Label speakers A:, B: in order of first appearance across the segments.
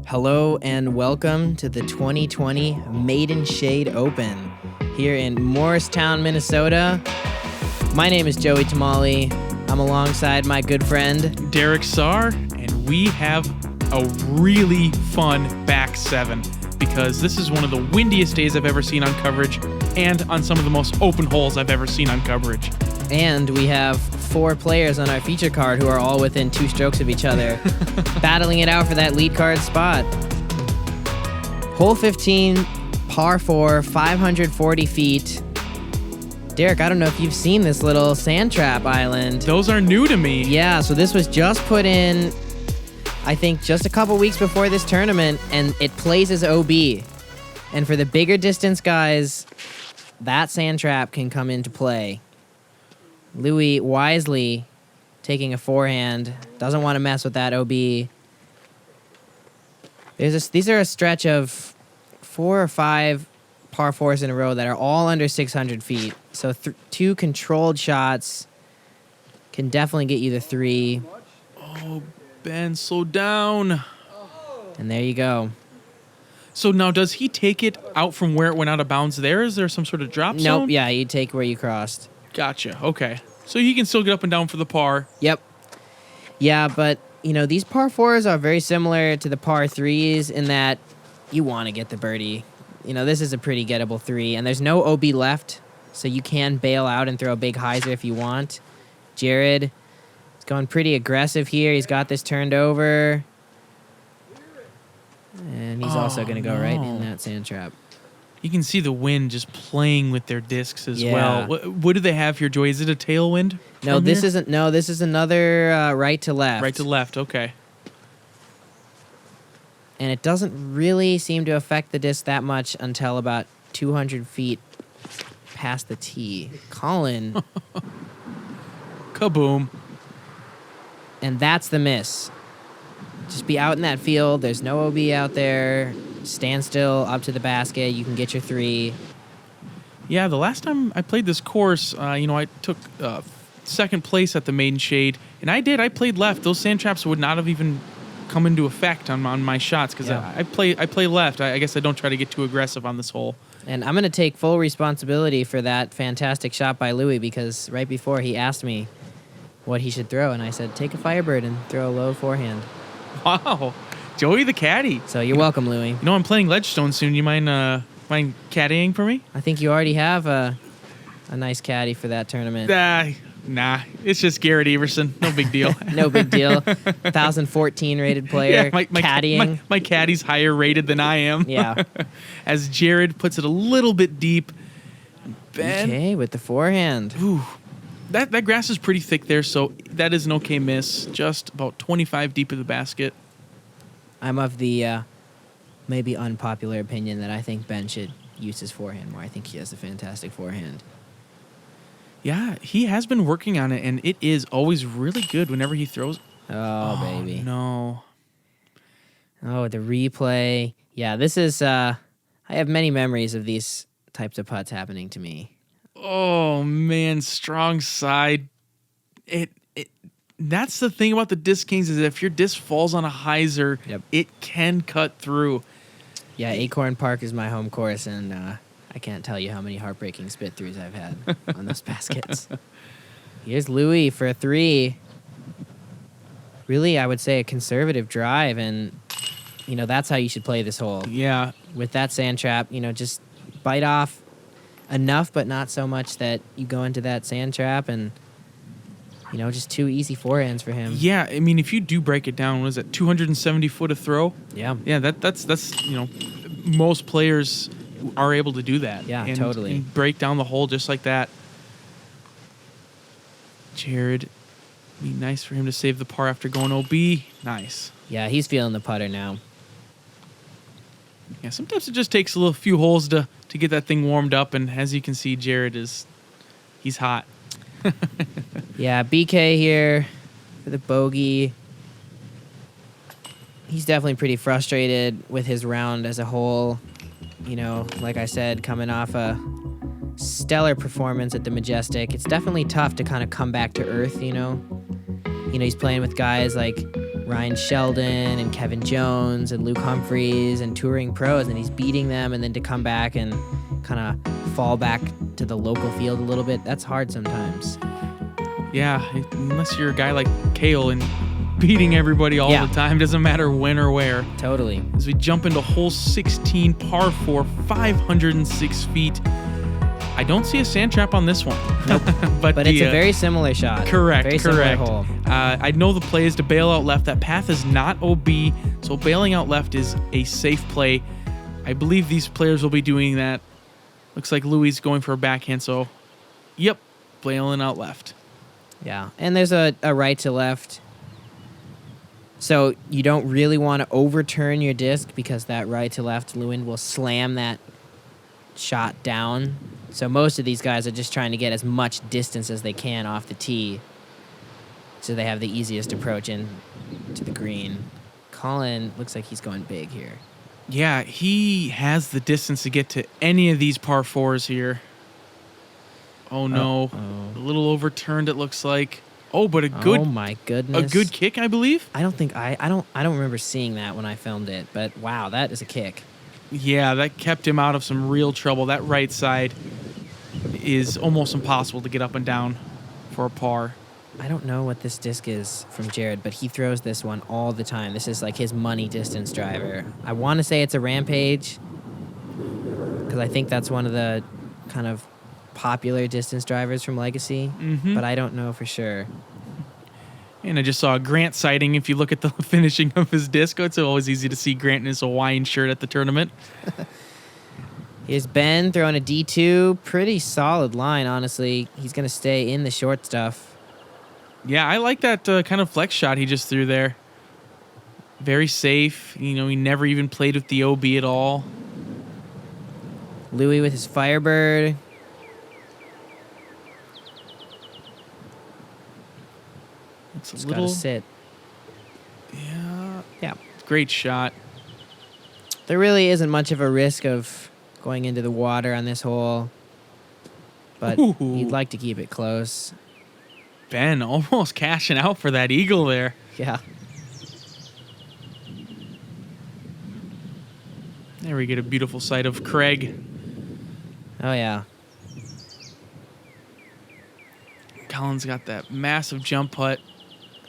A: Hello and welcome to the 2020 Maiden Shade Open here in Morristown, Minnesota. My name is Joey Temali. I'm alongside my good friend
B: Derek Sahr, and we have a really fun back seven because this is one of the windiest days I've ever seen on coverage and on some of the most open holes I've ever seen on coverage.
A: And we have 4 players on our feature card who are all within 2 strokes of each other, battling it out for that lead card spot. Hole 15, par 4, 540 feet. Derek, I don't know if you've seen this little sand trap island.
B: Those are new to me.
A: Yeah, so this was just put in, I think, just a couple weeks before this tournament, and it plays as OB. And for the bigger distance guys, that sand trap can come into play. Louis wisely taking a forehand. Doesn't want to mess with that OB. These are a stretch of 4 or 5 par 4s in a row that are all under 600 feet. So 2 controlled shots can definitely get you the 3.
B: Oh, Ben, slow down.
A: And there you go.
B: So now, does he take it out from where it went out of bounds there? Is there some sort of drop zone?
A: Nope, yeah, you take where you crossed.
B: Gotcha, okay. So he can still get up and down for the par.
A: Yep. Yeah, but, these par 4s are very similar to the par 3s in that you want to get the birdie. This is a pretty gettable 3, and there's no OB left, so you can bail out and throw a big hyzer if you want. Jared is going pretty aggressive here. He's got this turned over. And he's also going to go right in that sand trap.
B: You can see the wind just playing with their discs as
A: Yeah.
B: well. What do they have here, Joey? Is it a tailwind?
A: No, this isn't. No, this is another right to left.
B: Right to left, okay.
A: And it doesn't really seem to affect the disc that much until about 200 feet past the tee. Collin.
B: Kaboom.
A: And that's the miss. Just be out in that field. There's no OB out there. Stand still, up to the basket. You can get your 3.
B: Yeah, the last time I played this course, I took second place at the Maiden Shade, and I played left. Those sand traps would not have even come into effect on my shots because I play left. I guess I don't try to get too aggressive on this hole.
A: And I'm going to take full responsibility for that fantastic shot by Louis because right before he asked me what he should throw, and I said, take a Firebird and throw a low forehand.
B: Wow. Joey the caddy.
A: So you're welcome, Louis.
B: I'm playing Ledgestone soon. You mind caddying for me?
A: I think you already have a nice caddy for that tournament.
B: Nah. It's just Garrett Everson. No big deal.
A: No big deal. 1014 rated player.
B: Yeah,
A: caddying.
B: My caddy's higher rated than I am.
A: Yeah.
B: As Jared puts it a little bit deep. Ben.
A: Okay, with the forehand.
B: Ooh. That grass is pretty thick there, so that is an okay miss. Just about 25 deep of the basket.
A: I'm of the maybe unpopular opinion that I think Ben should use his forehand more. I think he has a fantastic forehand.
B: Yeah, he has been working on it, and it is always really good whenever he throws.
A: Oh baby.
B: No.
A: Oh, the replay. Yeah, this is... I have many memories of these types of putts happening to me.
B: Oh, man, strong side. That's the thing about the Disc Kings is if your disc falls on a hyzer, It can cut through.
A: Yeah, Acorn Park is my home course, and I can't tell you how many heartbreaking spit-throughs I've had on those baskets. Here's Louis for a 3. Really, I would say a conservative drive, and, that's how you should play this hole.
B: Yeah.
A: With that sand trap, just bite off enough, but not so much that you go into that sand trap and... just 2 easy forehands for him.
B: Yeah, I mean, if you do break it down, what is it, 270 foot of throw?
A: Yeah.
B: Yeah, that's most players are able to do that.
A: Yeah,
B: and,
A: totally.
B: And break down the hole just like that. Jared, be nice for him to save the par after going OB. Nice.
A: Yeah, he's feeling the putter now.
B: Yeah, sometimes it just takes a few holes to get that thing warmed up, and as you can see, Jared he's hot.
A: Yeah, BK here for the bogey. He's definitely pretty frustrated with his round as a whole. Like I said, coming off a stellar performance at the Majestic. It's definitely tough to kind of come back to earth, He's playing with guys like Ryan Sheldon and Kevin Jones and Luke Humphreys and touring pros, and he's beating them, and then to come back and kind of fall back to the local field a little bit, that's hard sometimes.
B: Yeah, unless you're a guy like Kale and beating everybody all the time, doesn't matter when or where.
A: Totally.
B: As we jump into hole 16, par 4, 506 feet. I don't see a sand trap on this one.
A: Nope. but it's a very similar shot.
B: Correct,
A: very
B: correct.
A: Similar hole.
B: I know the play is to bail out left. That path is not OB, so bailing out left is a safe play. I believe these players will be doing that. Looks like Louis going for a backhand, so yep, bailing out left.
A: Yeah, and there's a right to left. So you don't really want to overturn your disc because that right to left wind will slam that shot down. So most of these guys are just trying to get as much distance as they can off the tee, so they have the easiest approach in to the green. Collin looks like he's going big here.
B: Yeah, he has the distance to get to any of these par 4s here. Oh no. A little overturned, it looks like. Oh, but a good
A: Oh my goodness.
B: A good kick, I believe.
A: I don't remember seeing that when I filmed it, but wow, that is a kick.
B: Yeah, that kept him out of some real trouble. That right side is almost impossible to get up and down for a par.
A: I don't know what this disc is from Jared, but he throws this one all the time. This is like his money distance driver. I want to say it's a Rampage because I think that's one of the kind of popular distance drivers from Legacy, but I don't know for sure.
B: And I just saw a Grant sighting. If you look at the finishing of his disc, it's always easy to see Grant in his Hawaiian shirt at the tournament.
A: Here's Ben throwing a D2. Pretty solid line, honestly. He's going to stay in the short stuff.
B: Yeah, I like that kind of flex shot he just threw there. Very safe. You know, he never even played with the OB at all.
A: Louis with his Firebird.
B: It's
A: Just
B: a little
A: gotta sit.
B: Yeah. Great shot.
A: There really isn't much of a risk of going into the water on this hole, but you'd like to keep it close.
B: Ben almost cashing out for that eagle there.
A: Yeah.
B: There we get a beautiful sight of Kraig.
A: Oh, yeah.
B: Collin's got that massive jump putt.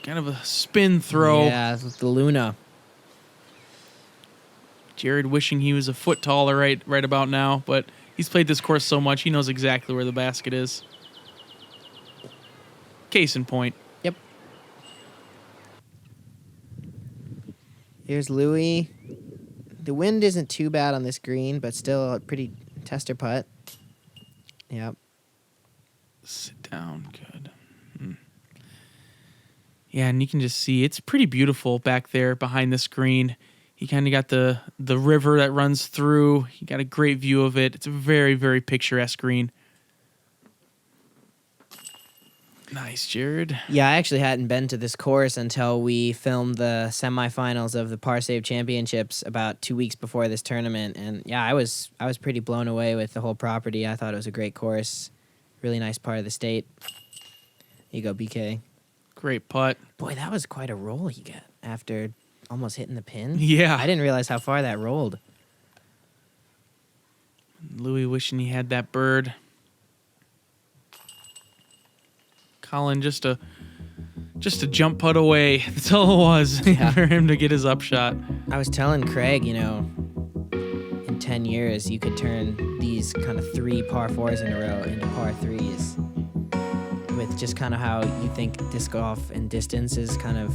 B: Kind of a spin throw.
A: Yeah, with the Luna.
B: Jared wishing he was a foot taller right about now, but he's played this course so much, he knows exactly where the basket is. Case in point.
A: Yep. Here's Louis. The wind isn't too bad on this green, but still a pretty tester putt. Yep.
B: Sit down. Good. Yeah, and you can just see it's pretty beautiful back there behind the screen. You kind of got the river that runs through. You got a great view of it. It's a very, very picturesque green. Nice, Jared.
A: Yeah, I actually hadn't been to this course until we filmed the semifinals of the Par Save Championships about 2 weeks before this tournament. And yeah, I was pretty blown away with the whole property. I thought it was a great course. Really nice part of the state. Here you go, BK.
B: Great putt.
A: Boy, that was quite a roll he got after almost hitting the pin.
B: Yeah.
A: I didn't realize how far that rolled.
B: Louis wishing he had that bird. Collin just a jump putt away. That's all it was for him to get his upshot.
A: I was telling Kraig, in 10 years you could turn these kind of 3 par 4s in a row into par 3s. With just kind of how you think disc golf and distance is kind of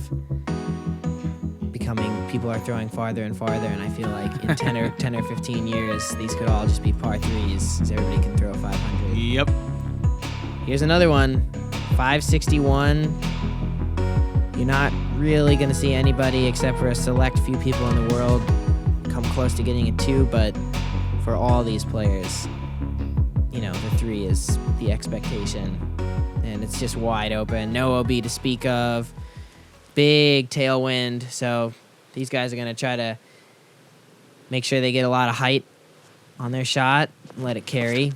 A: becoming, people are throwing farther and farther, and I feel like in 10 or 15 years, these could all just be par 3s, because everybody can throw 500.
B: Yep.
A: Here's another one, 561. You're not really going to see anybody except for a select few people in the world come close to getting a 2, but for all these players, the 3 is the expectation. And it's just wide open. No OB to speak of. Big tailwind. So these guys are going to try to make sure they get a lot of height on their shot and let it carry.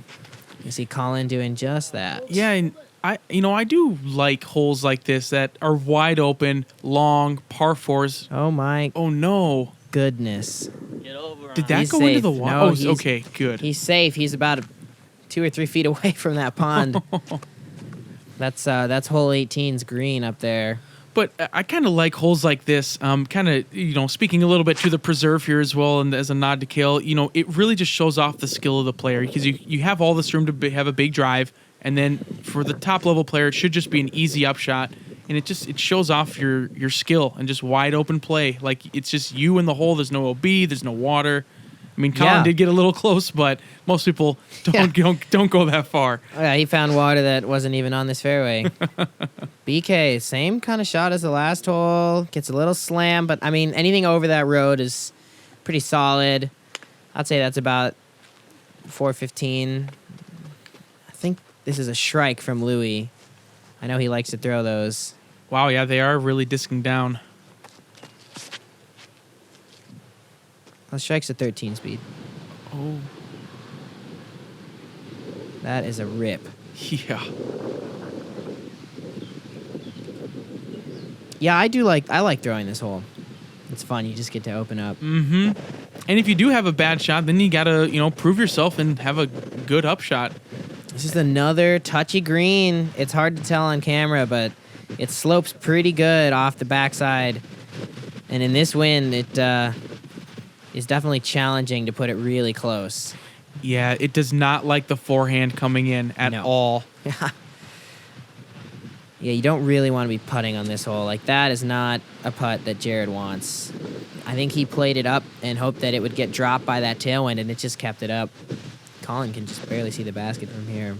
A: You see Collin doing just that.
B: Yeah, and I do like holes like this that are wide open, long, par fours.
A: Oh my
B: Oh no.
A: goodness.
C: Get over
B: Did
C: on
B: that
A: He's
B: go into
A: safe.
B: the water?
A: No,
B: Oh,
A: he's-
B: okay, good.
A: He's safe. He's about 2 or 3 feet away from that pond. That's hole 18's green up there.
B: But I kind of like holes like this. Kind of, speaking a little bit to the preserve here as well, and as a nod to Kale, it really just shows off the skill of the player because you have all this room to have a big drive, and then for the top level player, it should just be an easy upshot, and it shows off your skill and just wide open play. Like it's just you in the hole. There's no OB. There's no water. I mean, Collin
A: Yeah.
B: did get a little close, but most people don't go that far.
A: Oh, yeah, he found water that wasn't even on this fairway. BK, same kind of shot as the last hole. Gets a little slam, but I mean, anything over that road is pretty solid. I'd say that's about 415. I think this is a shrike from Louis. I know he likes to throw those.
B: Wow, yeah, they are really disking down.
A: Well, strike's a 13 speed.
B: Oh,
A: That is a rip.
B: yeah.
A: Yeah, I like throwing this hole. It's fun. You just get to open up.
B: Mm-hmm. And if you do have a bad shot, then you gotta, prove yourself and have a good upshot.
A: This is another touchy green. It's hard to tell on camera, but it slopes pretty good off the backside. And in this wind, it is definitely challenging to put it really close.
B: Yeah, it does not like the forehand coming in at
A: No.
B: all.
A: Yeah, you don't really want to be putting on this hole. Like, that is not a putt that Jared wants. I think he played it up and hoped that it would get dropped by that tailwind, and it just kept it up. Collin can just barely see the basket from here.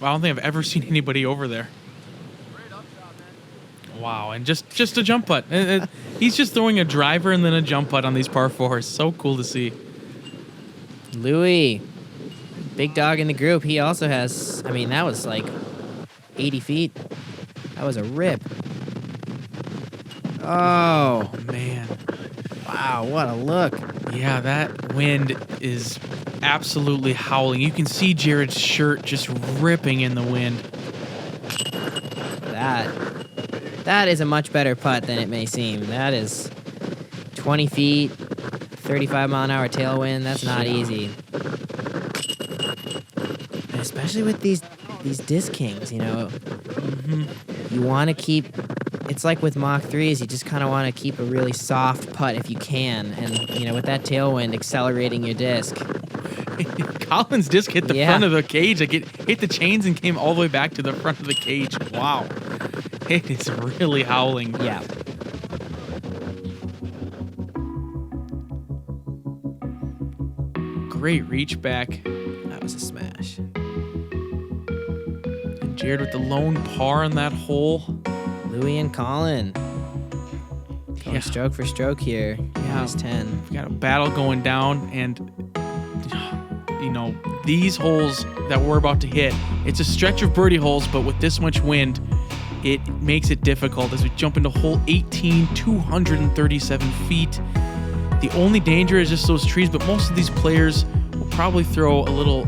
B: I don't think I've ever seen anybody over there. Wow, and just a jump putt. He's just throwing a driver and then a jump putt on these par fours. So cool to see.
A: Louis, big dog in the group. He also has, I mean, that was like 80 feet. That was a rip. Oh,
B: Oh, man.
A: wow, what a look.
B: Yeah, that wind is absolutely howling. You can see Jared's shirt just ripping in the wind.
A: That is a much better putt than it may seem. That is 20 feet, 35 mile an hour tailwind. That's not
B: Yeah.
A: easy. And especially with these disc kings, you want to keep. It's like with Mach 3s, you just kind of want to keep a really soft putt if you can. And, with that tailwind accelerating your disc.
B: Collin's disc hit the
A: Yeah.
B: front of the cage. Like it hit the chains and came all the way back to the front of the cage. Wow. It is really howling.
A: Yeah.
B: Great reach back.
A: That was a smash.
B: And Jared with the lone par on that hole.
A: Louis and Collin. Going
B: Yeah.
A: stroke for stroke here.
B: Yeah.
A: Minus 10.
B: We got a battle going down, and these holes that we're about to hit, it's a stretch of birdie holes, but with this much wind, it makes it difficult as we jump into hole 18, 237 feet. The only danger is just those trees, but most of these players will probably throw a little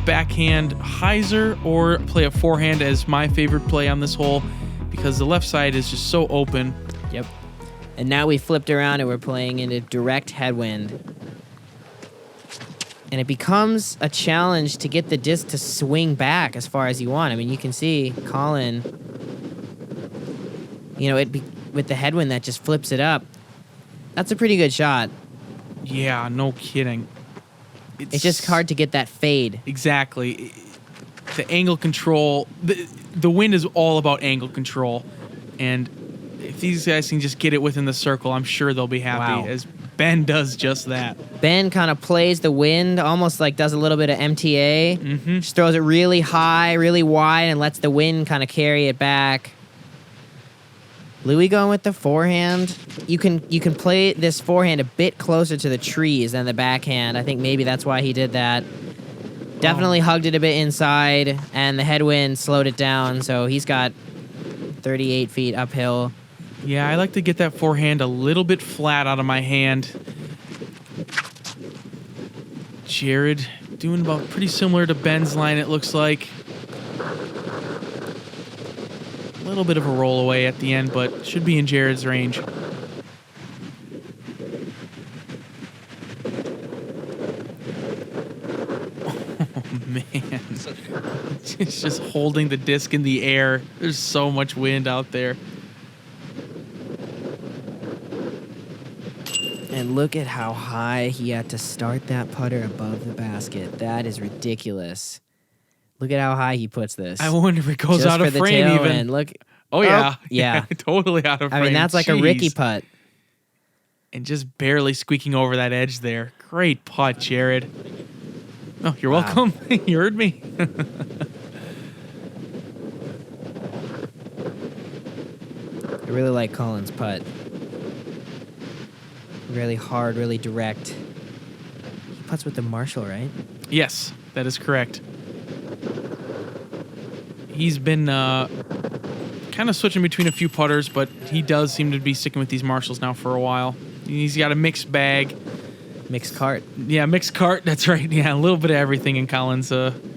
B: backhand hyzer or play a forehand as my favorite play on this hole because the left side is just so open.
A: Yep. And now we flipped around and we're playing into direct headwind. And it becomes a challenge to get the disc to swing back as far as you want. I mean, you can see Collin, with the headwind that just flips it up. That's a pretty good shot.
B: Yeah, no kidding.
A: It's just hard to get that fade.
B: Exactly. The angle control, the wind is all about angle control. And if these guys can just get it within the circle, I'm sure they'll be happy
A: Wow.
B: as Ben does just that.
A: Ben kind of plays the wind, almost like does a little bit of MTA.
B: Mm-hmm.
A: Just throws it really high, really wide, and lets the wind kind of carry it back. Louis going with the forehand. You can play this forehand a bit closer to the trees than the backhand. I think maybe that's why he did that. Definitely hugged it a bit inside, and the headwind slowed it down, so he's got 38 feet uphill.
B: Yeah, I like to get that forehand a little bit flat out of my hand. Jared doing about pretty similar to Ben's line, it looks like. little bit of a roll away at the end, but should be in Jared's range. Man, it's just holding the disc in the air. There's so much wind out there.
A: And look at how high he had to start that putter above the basket. That is ridiculous. Look at how high he puts this.
B: I wonder if it goes
A: Just
B: out
A: for
B: of
A: the
B: frame
A: tail
B: even.
A: end. Look.
B: Oh, yeah.
A: Yeah.
B: Totally out of frame.
A: I mean, that's like a Ricky
B: Jeez.
A: putt.
B: And just barely squeaking over that edge there. Great putt, Jared. Oh, you're
A: Wow.
B: welcome. You heard me.
A: I really like Collin's putt. Really hard, really direct. He putts with the Marshall, right?
B: Yes, that is correct. He's been kind of switching between a few putters, but he does seem to be sticking with these Marshalls now for a while. He's got a mixed bag.
A: Mixed cart.
B: Yeah, mixed cart. That's right. Yeah, a little bit of everything in Collin's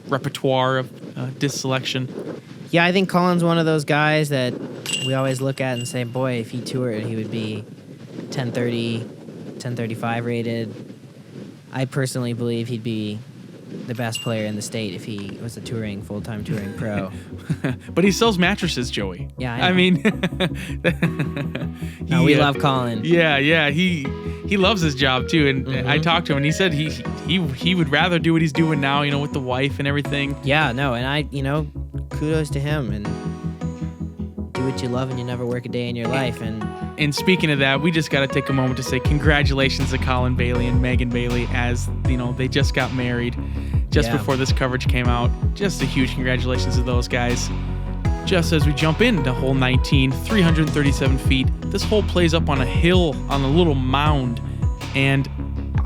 B: repertoire of disc selection.
A: Yeah, I think Collin's one of those guys that we always look at and say, boy, if he toured, he would be 1030, 1035 rated. I personally believe he'd be the best player in the state if he was a full-time touring pro.
B: But he sells mattresses, Joey.
A: Yeah,
B: I
A: I know.
B: mean,
A: No, we love Collin.
B: Yeah, he loves his job too, and I talked to him, and he said he would rather do what he's doing now, with the wife and everything.
A: Yeah, no, and kudos to him, and do what you love and you never work a day in your life.
B: And speaking of that, we just got to take a moment to say congratulations to Collin Bailey and Megan Bailey, as they just got married just before this coverage came out. Just a huge congratulations to those guys. Just as we jump into hole 19, 337 feet, this hole plays up on a hill on a little mound, and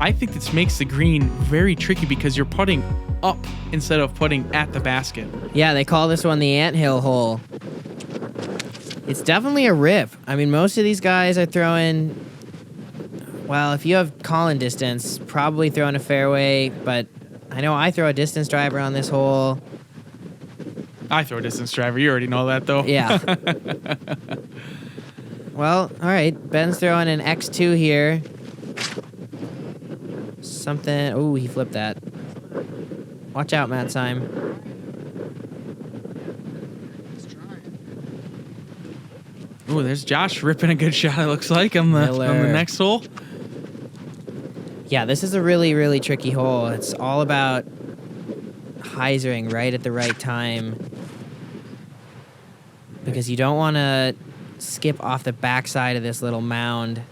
B: I think this makes the green very tricky because you're putting up instead of putting at the basket.
A: Yeah, they call this one the anthill hole. It's definitely a rip. I mean, most of these guys are throwing, well, if you have Collin distance, probably throwing a fairway, but I know I throw a distance driver on this hole.
B: I throw a distance driver. You already know that, though.
A: Yeah. Well, all right. Ben's throwing an X2 here. Something. Oh, he flipped that. Watch out, Matt Syme.
B: Ooh, there's Josh ripping a good shot, it looks like, on the next hole.
A: Yeah, this is a really, really tricky hole. It's all about hyzering right at the right time, because you don't want to skip off the backside of this little mound.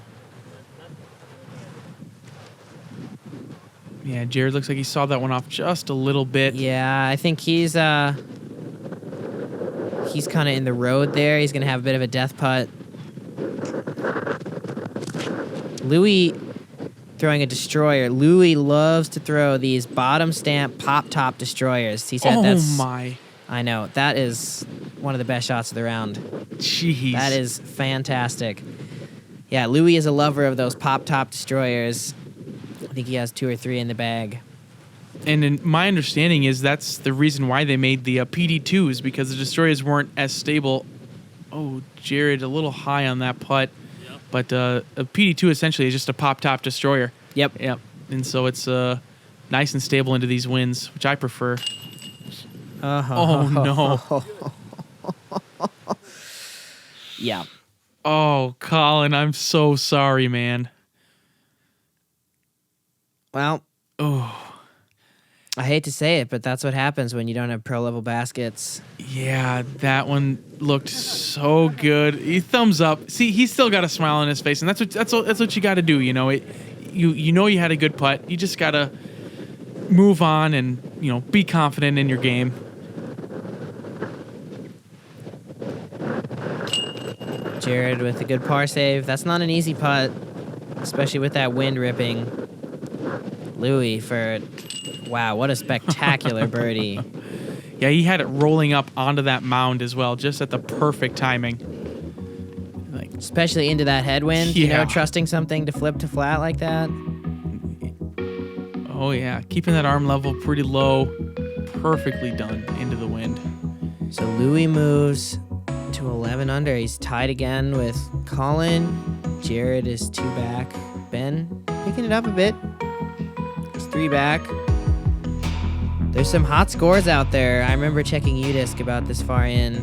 B: Yeah, Jared looks like he saw that one off just a little bit.
A: Yeah, I think he's kind of in the road there. He's going to have a bit of a death putt. Louis throwing a destroyer. Louis loves to throw these bottom stamp pop top destroyers. He said
B: Oh my.
A: I know. That is one of the best shots of the round.
B: Jeez.
A: That is fantastic. Yeah, Louis is a lover of those pop top destroyers. I think he has 2 or 3 in the bag.
B: And in my understanding is that's the reason why they made the PD2s, because the destroyers weren't as stable. Oh, Jared, a little high on that putt. Yep. But a PD2 essentially is just a pop-top destroyer.
A: Yep.
B: And so it's nice and stable into these winds, which I prefer. Oh, no.
A: Yeah.
B: Oh, Collin, I'm so sorry, man.
A: Well,
B: Oh.
A: I hate to say it, but that's what happens when you don't have pro-level baskets.
B: Yeah, that one looked so good. He thumbs up. See, he's still got a smile on his face, and that's what you got to do. You know you had a good putt. You just got to move on and be confident in your game.
A: Jared with a good par save. That's not an easy putt, especially with that wind ripping. Louis for, wow, what a spectacular birdie.
B: Yeah, he had it rolling up onto that mound as well, just at the perfect timing.
A: Especially into that headwind,
B: Yeah.
A: trusting something to flip to flat like that.
B: Oh yeah, keeping that arm level pretty low, perfectly done into the wind.
A: So Louis moves to 11 under. He's tied again with Collin. Jared is 2 back. Ben picking it up a bit. He's 3 back. There's some hot scores out there. I remember checking UDisc about this far in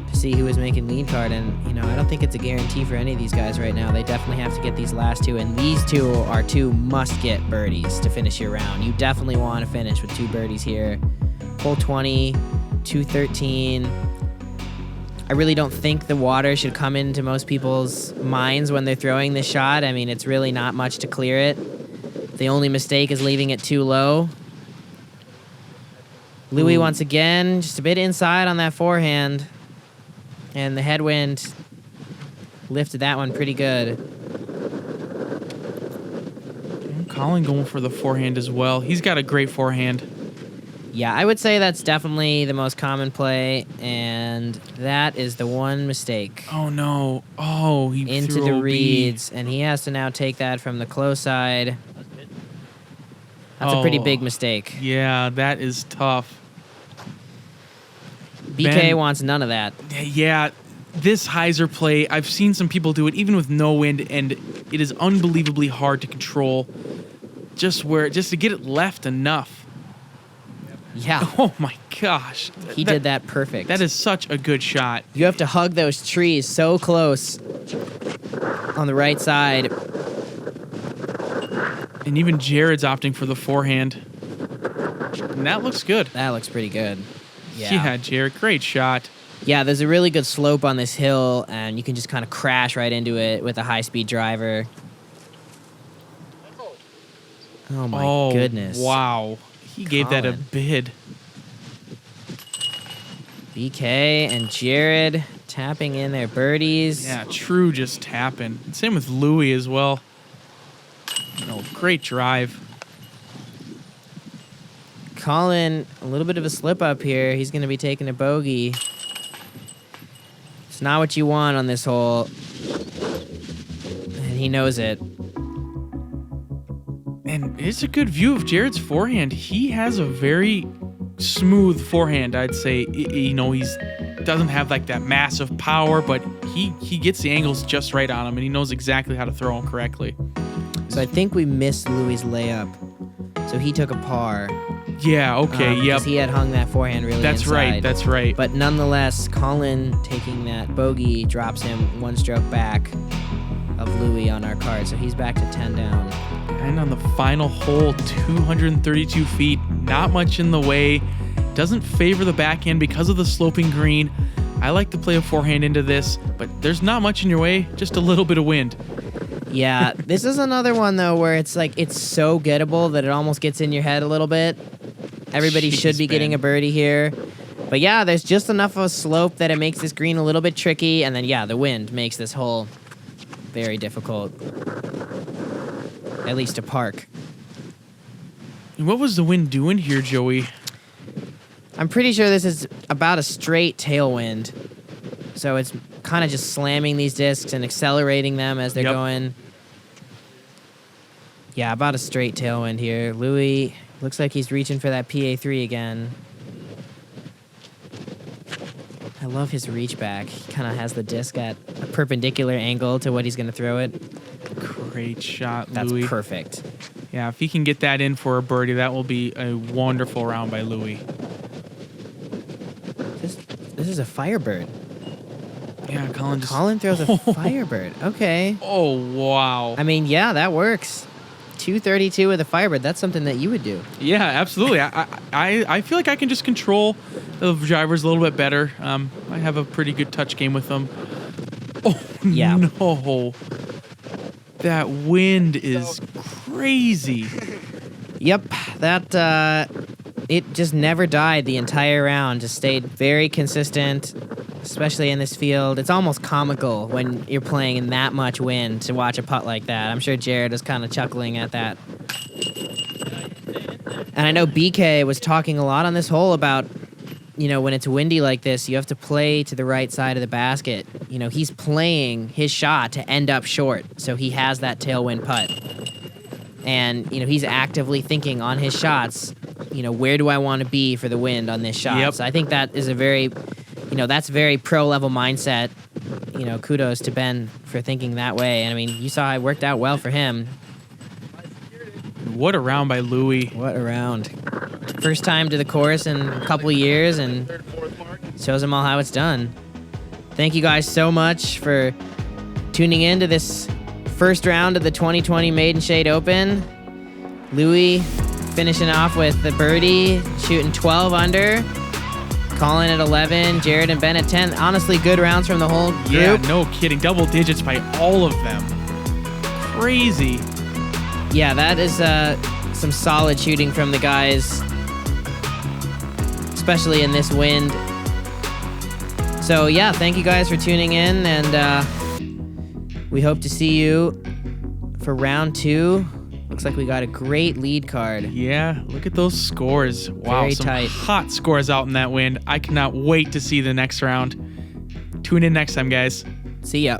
A: to see who was making lead card, and I don't think it's a guarantee for any of these guys right now. They definitely have to get these last 2, and these 2 are 2 must-get birdies to finish your round. You definitely want to finish with 2 birdies here. Hole 20, 213. I really don't think the water should come into most people's minds when they're throwing this shot. I mean, it's really not much to clear it. The only mistake is leaving it too low. Louis once again, just a bit inside on that forehand. And the headwind lifted that one pretty good.
B: Collin going for the forehand as well. He's got a great forehand.
A: Yeah, I would say that's definitely the most common play, and that is the one mistake.
B: Oh, no. Oh, he
A: into
B: threw
A: the
B: OB.
A: reeds, and he has to now take that from the close side. That's a pretty big mistake.
B: Yeah, that is tough.
A: BK
B: Ben
A: wants none of that.
B: Yeah, this hyzer play, I've seen some people do it even with no wind, and it is unbelievably hard to control just to get it left enough.
A: Yeah.
B: Oh my gosh.
A: He did that perfect.
B: That is such a good shot.
A: You have to hug those trees so close on the right side.
B: And even Jared's opting for the forehand. And that looks good.
A: That looks pretty good.
B: Yeah, Jared, great shot.
A: Yeah, there's a really good slope on this hill, and you can just kind of crash right into it with a high-speed driver. Oh, my goodness.
B: Wow. He gave that a bid.
A: BK and Jared tapping in their birdies.
B: Yeah, true just tapping. Same with Louis as well. Great drive.
A: Collin, a little bit of a slip up here. He's going to be taking a bogey. It's not what you want on this hole. And he knows it.
B: And it's a good view of Jared's forehand. He has a very smooth forehand, I'd say. He's doesn't have like that massive power, but he gets the angles just right on him, and he knows exactly how to throw them correctly.
A: So I think we missed Louis' layup. So he took a par.
B: Yeah, okay, yep.
A: Because he had hung that forehand really inside.
B: That's right.
A: But nonetheless, Collin taking that bogey drops him 1 stroke back of Louis on our card. So he's back to 10 down.
B: And on the final hole, 232 feet, not much in the way. Doesn't favor the backhand because of the sloping green. I like to play a forehand into this, but there's not much in your way, just a little bit of wind.
A: Yeah, this is another one, though, where it's like it's so gettable that it almost gets in your head a little bit. Everybody should be getting a birdie here. But yeah, there's just enough of a slope that it makes this green a little bit tricky. And then, yeah, the wind makes this hole very difficult, at least to park.
B: And what was the wind doing here, Joey?
A: I'm pretty sure this is about a straight tailwind. So it's kind of just slamming these discs and accelerating them as they're going. Yeah, about a straight tailwind here. Louis looks like he's reaching for that PA3 again. I love his reach back. He kind of has the disc at a perpendicular angle to what he's going to throw it.
B: Great shot,
A: That's
B: Louis.
A: perfect.
B: Yeah, if he can get that in for a birdie, that will be a wonderful round by Louis.
A: This is a Firebird.
B: Yeah,
A: Collin throws a Firebird. Okay.
B: Oh, wow.
A: I mean, yeah, that works. 232 with a Firebird. That's something that you would do.
B: Yeah, absolutely. I feel like I can just control the drivers a little bit better. I have a pretty good touch game with them. Oh, yeah. No. That wind is crazy.
A: Yep. That, it just never died the entire round. Just stayed very consistent, especially in this field. It's almost comical when you're playing in that much wind to watch a putt like that. I'm sure Jared was kind of chuckling at that. And I know BK was talking a lot on this hole about, when it's windy like this, you have to play to the right side of the basket. He's playing his shot to end up short, so he has that tailwind putt. And, he's actively thinking on his shots, where do I want to be for the wind on this shot?
B: Yep.
A: So I think that is a very that's very pro level mindset. Kudos to Ben for thinking that way. And I mean, you saw it worked out well for him.
B: What a round by Louie.
A: What a round. First time to the course in a couple of years, and shows them all how it's done. Thank you guys so much for tuning in to this first round of the 2020 Maiden Shade Open. Louie finishing off with the birdie, shooting 12 under. Collin at 11, Jared and Ben at 10. Honestly, good rounds from the whole group.
B: Yeah, no kidding. Double digits by all of them. Crazy.
A: Yeah, that is some solid shooting from the guys, especially in this wind. So yeah, thank you guys for tuning in, and we hope to see you for round 2. Looks like we got a great lead card.
B: Yeah, look at those scores. Wow,
A: Very
B: some
A: tight.
B: hot scores out in that wind. I cannot wait to see the next round. Tune in next time, guys.
A: See ya.